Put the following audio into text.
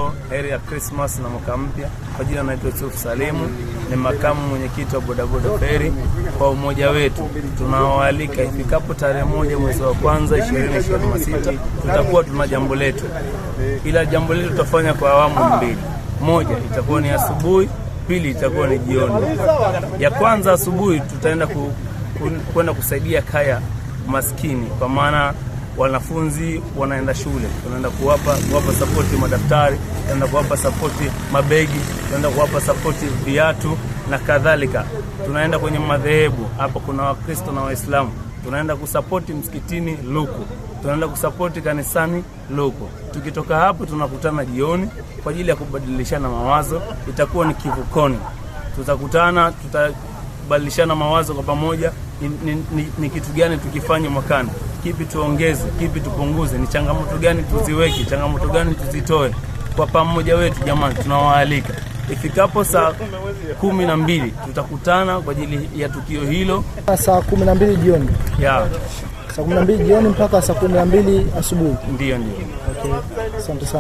leo, heri ya Christmas na mwaka mpya. Kwa jina naitwa Yusuf Salimu, ni makamu mwenyekiti wa bodaboda feri. Kwa umoja wetu tunawaalika ifikapo tarehe 1 mwezi wa kwanza 2026 tutakuwa tuna jambo letu. Ila jambo letu tutafanya kwa awamu mbili. Moja itakuwa ni asubuhi, pili itakuwa ni jioni. Ya kwanza asubuhi tutaenda kwenda kusaidia kaya maskini, kwa maana wanafunzi wanaenda shule, tunaenda kuwapa support madaftari, tunaenda kuwapa support mabegi, tunaenda kuwapa support viatu na kadhalika. Tunaenda kwenye madhehebu, hapa kuna Wakristo na Waislamu, tunaenda kusupport msikitini Luku, tunaenda kusupport kanisani Luku. Tukitoka hapo tunakutana jioni kwa ajili ya kubadilishana mawazo. Itakuwa ni kivukoni, tutakutana, tutabadilishana mawazo kwa pamoja. Ni kitu gani tukifanye mwakani, kipi tuongeze, kipi tupunguze, ni changamoto gani tuziweke, changamoto gani tuzitoe kwa pamoja wetu. Jamani, tunawaalika ifikapo saa 12 tutakutana kwa ajili ya tukio hilo. Saa 12 jioni. Saa 12 jioni mpaka saa 12 asubuhi. Ndio. Okay. Asante sana.